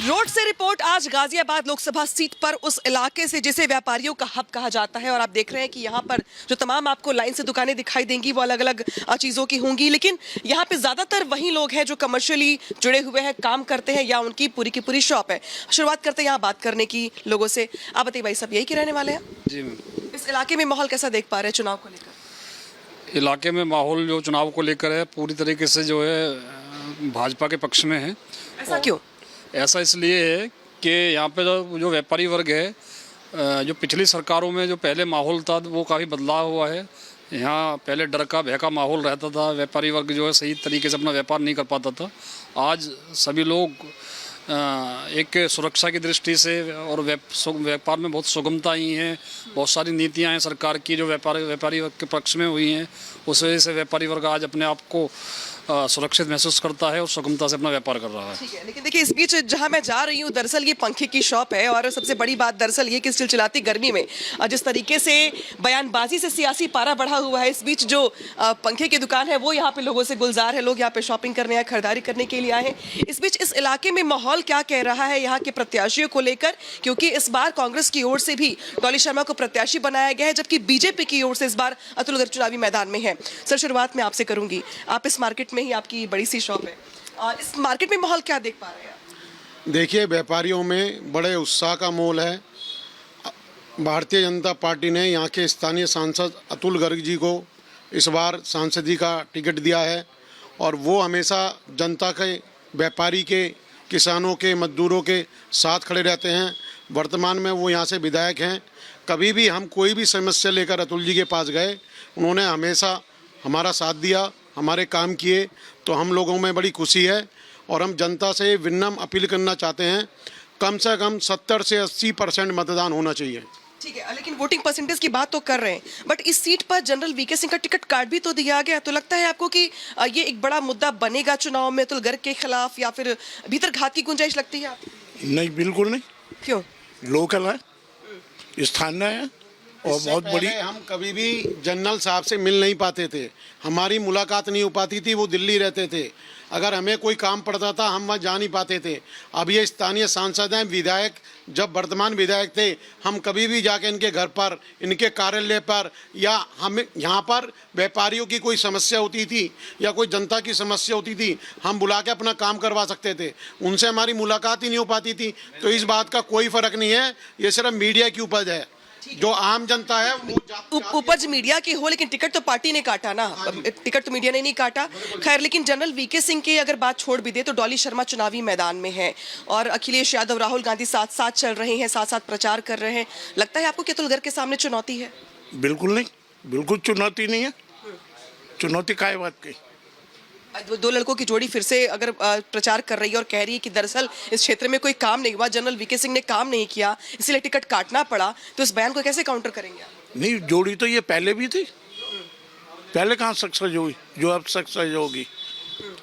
Road से report आज Ghaziabad Lok Sabha seat पर उस इलाके से जिसे व्यापारियों का हब कहा जाता है। और आप देख रहे हैं कि यहाँ पर जो तमाम आपको लाइन से दुकानें दिखाई देंगी वो अलग अलग चीज़ों की होंगी, लेकिन यहाँ पे ज़्यादातर वही लोग हैं जो कमर्शियली जुड़े हुए हैं, काम करते हैं या उनकी पूरी की पूरी शॉप है। शुरुआत करते हैं यहाँ बात करने की लोगों से। आप बताइए भाई साहब, यही के रहने वाले हैं जी। इस इलाके में माहौल कैसा देख पा रहे हैं चुनाव को लेकर? इलाके में माहौल जो चुनाव को लेकर है पूरी तरीके से जो है भाजपा के पक्ष में है। ऐसा क्यों? ऐसा इसलिए है कि यहाँ पे जो व्यापारी वर्ग है, जो पिछली सरकारों में जो पहले माहौल था वो काफ़ी बदलाव हुआ है। यहाँ पहले डर का भय का माहौल रहता था, व्यापारी वर्ग जो है सही तरीके से अपना व्यापार नहीं कर पाता था। आज सभी लोग एक सुरक्षा की दृष्टि से और व्यापार में बहुत सुगमता आई हैं, बहुत सारी नीतियां हैं सरकार की जो व्यापारी वर्ग के पक्ष में हुई हैं। उस वजह से व्यापारी वर्ग आज अपने आप को सुरक्षित महसूस करता है और सुगमता से अपना व्यापार कर रहा है। ठीक है, लेकिन देखिए इस बीच जहां मैं जा रही हूं दरअसल ये पंखे की शॉप है और सबसे बड़ी बात दरअसल ये कि चिलचिलाती गर्मी में जिस तरीके से बयानबाजी से सियासी पारा बढ़ा हुआ है, इस बीच जो पंखे की दुकान है वो यहाँ पे लोगों से गुलजार है। लोग यहाँ पे शॉपिंग करने आए, खरीदारी करने के लिए आए हैं। इस बीच इस इलाके में माहौल क्या कह रहा है यहाँ के प्रत्याशियों को लेकर, क्योंकि इस बार कांग्रेस की ओर से भी डॉली शर्मा को प्रत्याशी बनाया गया है, जबकि बीजेपी की ओर से इस बार अतुल गर्ग चुनावी मैदान में है। सर, शुरुआत में आपसे करूंगी, आप इस मार्केट में ही आपकी बड़ी सी शॉप है, इस मार्केट में माहौल क्या देख पा रहे हैं? देखिए, व्यापारियों में बड़े उत्साह का माहौल है। भारतीय जनता पार्टी ने यहाँ के स्थानीय सांसद अतुल गर्ग जी को इस बार सांसदी का टिकट दिया है और वो हमेशा जनता के, व्यापारी के, किसानों के, मजदूरों के साथ खड़े रहते हैं। वर्तमान में वो यहाँ से विधायक हैं। कभी भी हम कोई भी समस्या लेकर अतुल जी के पास गए, उन्होंने हमेशा हमारा साथ दिया, हमारे काम किए, तो हम लोगों में बड़ी खुशी है। और हम जनता से विनम्र अपील करना चाहते हैं, कम से कम 70 से 80% मतदान होना चाहिए। ठीक है, लेकिन वोटिंग परसेंटेज की बात तो कर रहे हैं, बट इस सीट पर जनरल वीके सिंह का टिकट कार्ड भी तो दिया गया। तो लगता है आपको कि ये एक बड़ा मुद्दा बनेगा चुनाव में अतुल गर्ग के खिलाफ, या फिर भीतर घात की गुंजाइश लगती है? नहीं, बिल्कुल नहीं। क्यों? लोकल है, स्थानीय है और बहुत बड़ी। हम कभी भी जनरल साहब से मिल नहीं पाते थे, हमारी मुलाकात नहीं हो पाती थी, वो दिल्ली रहते थे। अगर हमें कोई काम पड़ता था हम वहाँ जा नहीं पाते थे। अब ये स्थानीय सांसद हैं, विधायक, जब वर्तमान विधायक थे, हम कभी भी जाके इनके घर पर, इनके कार्यालय पर, या हमें यहाँ पर व्यापारियों की कोई समस्या होती थी या कोई जनता की समस्या होती थी, हम बुला के अपना काम करवा सकते थे। उनसे हमारी मुलाकात ही नहीं हो पाती थी। तो इस बात का कोई फ़र्क नहीं है, ये सिर्फ मीडिया की उपज है। जो आम जनता है वो उपज मीडिया की हो, लेकिन टिकट तो पार्टी ने काटा ना, टिकट तो मीडिया ने नहीं काटा। खैर, लेकिन जनरल वीके सिंह की अगर बात छोड़ भी दे तो डॉली शर्मा चुनावी मैदान में है और अखिलेश यादव, राहुल गांधी साथ साथ चल रहे हैं, साथ साथ प्रचार कर रहे हैं। लगता है आपको कि अतुल गर्ग के सामने चुनौती है? बिल्कुल नहीं, बिल्कुल चुनौती नहीं है। चुनौती काय बात की? दो लड़कों की जोड़ी फिर से अगर प्रचार कर रही है और कह रही है कि दरअसल इस क्षेत्र में कोई काम नहीं हुआ, जनरल वीके सिंह ने काम नहीं किया, इसलिए टिकट काटना पड़ा, तो इस बयान को कैसे काउंटर करेंगे आप? नहीं, जोड़ी तो ये पहले भी थी। पहले कहाँ सक्सेस हुई जो अब सक्सेस होगी?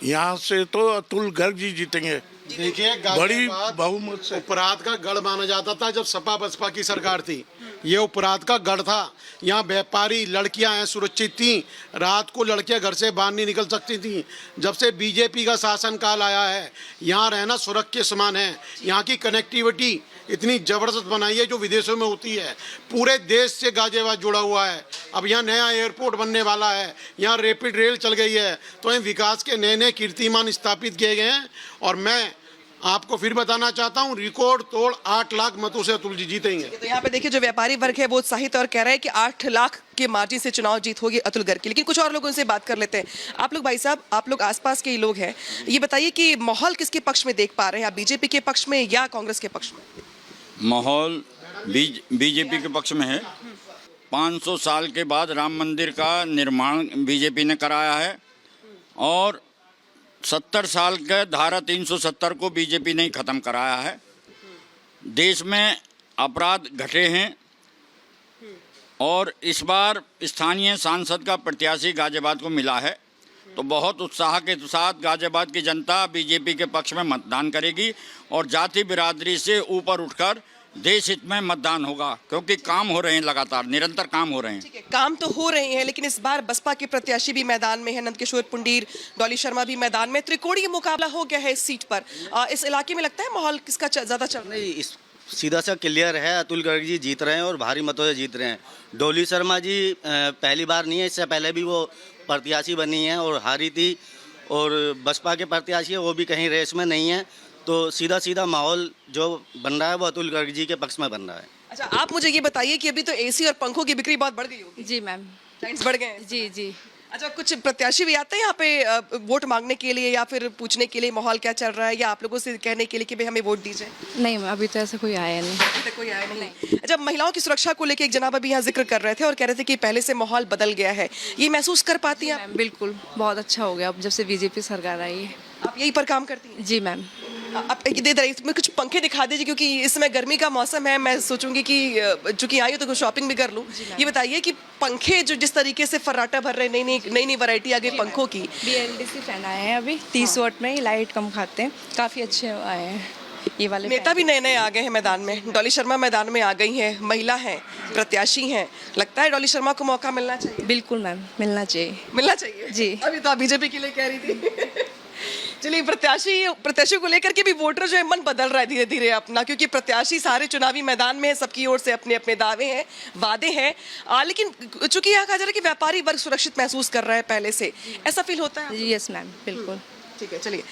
यहाँ से तो अतुल गर्ग जी जीतेंगे। देखिए, बड़ी बहुमत से। अपराध का गढ़ माना जाता था जब सपा बसपा की सरकार थी। ये अपराध का गढ़ था। यहाँ व्यापारी, लड़कियां हैं सुरक्षित थी, रात को लड़कियां घर से बाहर नहीं निकल सकती थी। जब से बीजेपी का शासनकाल आया है, यहाँ रहना सुरक्षित के समान है। यहाँ की कनेक्टिविटी इतनी ज़बरदस्त बनाई है जो विदेशों में होती है। पूरे देश से गाजियाबाद जुड़ा हुआ है। अब यहाँ नया एयरपोर्ट बनने वाला है, यहाँ रैपिड रेल चल गई है। तो इन विकास के नए नए कीर्तिमान स्थापित किए गए हैं और मैं आपको फिर बताना चाहता हूँ, रिकॉर्ड तोड़ 8 लाख मतों से अतुल जी जीतेंगे। तो यहाँ पे देखिए जो व्यापारी वर्ग है वो उत्साहित और कह रहे हैं कि 8 लाख के मार्जिन से चुनाव जीत होगी अतुल गर्ग की। लेकिन कुछ और लोगों से बात कर लेते हैं। आप लोग भाई साहब, आप लोग आसपास के ही लोग हैं, ये बताइए कि माहौल किसके पक्ष में देख पा रहे हैं आप, बीजेपी के पक्ष में या कांग्रेस के पक्ष में? माहौल बीजेपी के पक्ष में है। 500 साल के बाद राम मंदिर का निर्माण बीजेपी ने कराया है और 70 साल के धारा 370 को बीजेपी ने ख़त्म कराया है। देश में अपराध घटे हैं और इस बार स्थानीय सांसद का प्रत्याशी गाजियाबाद को मिला है, तो बहुत उत्साह के साथ गाजियाबाद की जनता बीजेपी के पक्ष में मतदान करेगी और जाति बिरादरी से ऊपर उठकर देश हित में मतदान होगा, क्योंकि काम हो रहे हैं, लगातार निरंतर काम हो रहे हैं। ठीक है, काम तो हो रहे हैं, लेकिन इस बार बसपा के प्रत्याशी भी मैदान में है, नंदकिशोर पुंडीर, डॉली शर्मा भी मैदान में, त्रिकोणीय मुकाबला हो गया है इस सीट पर। इस इलाके में लगता है माहौल किसका ज्यादा चल रहा है? नहीं, इस सीधा सा क्लियर है, अतुल गर्ग जी जीत रहे हैं और भारी मतों से जीत रहे हैं। डॉली शर्मा जी पहली बार नहीं है, इससे पहले भी वो प्रत्याशी बनी है और हारी थी, और बसपा के प्रत्याशी है वो भी कहीं रेस में नहीं है, तो सीधा सीधा माहौल जो बन रहा है वो अतुल गर्ग जी के पक्ष में बन रहा है। अच्छा, आप मुझे ये बताइए कि अभी तो एसी और पंखों की बिक्री बहुत बढ़ गई होगी, जी मैम। लाइन्स बढ़ गए हैं। जी जी। अच्छा, कुछ प्रत्याशी भी आते हैं यहाँ पे वोट मांगने के लिए, या फिर पूछने के लिए माहौल क्या चल रहा है, या आप लोगों से कहने के लिए कि भाई हमें वोट दीजिए? नहीं मैम, अभी तो ऐसा कोई आया नहीं। अभी तक कोई आया नहीं। अच्छा, महिलाओं की सुरक्षा को लेकर एक जनाब अभी यहाँ जिक्र कर रहे थे और कह रहे थे कि पहले से माहौल बदल गया है, ये महसूस कर पाती हैं आप? मैम बिल्कुल, बहुत अच्छा हो गया अब जब से बीजेपी सरकार आई है। आप यहीं पर काम करती हैं? जी मैम। आप दे दे इसमें कुछ पंखे दिखा दीजिए, क्योंकि इस समय गर्मी का मौसम है, मैं सोचूंगी कि चूंकि आई हूँ तो कुछ शॉपिंग भी कर लूँ। ये बताइए कि पंखे जो जिस तरीके से फर्राटा भर रहे, नई वैरायटी आ गई पंखों की। BLDC फैन आए हैं अभी 30 वाट में, लाइट कम खाते हैं, काफ़ी अच्छे आए हैं ये वाले नेता भी नए नए आ गए हैं मैदान में। डॉली शर्मा मैदान में आ गई हैं, महिला हैं, प्रत्याशी हैं, लगता है डॉली शर्मा को मौका मिलना चाहिए। बिल्कुल मैम, मिलना चाहिए। जी। अभी तो आप बीजेपी के लिए कह रही थी। चलिए, प्रत्याशी को लेकर के भी वोटर जो है मन बदल रहा है धीरे धीरे अपना, क्योंकि प्रत्याशी सारे चुनावी मैदान में है, सबकी ओर से अपने अपने दावे हैं, वादे हैं, लेकिन चूंकि यहाँ कहा जा रहा है कि व्यापारी वर्ग सुरक्षित महसूस कर रहा है पहले से, ऐसा फील होता है? यस मैम, बिल्कुल। ठीक है, चलिए।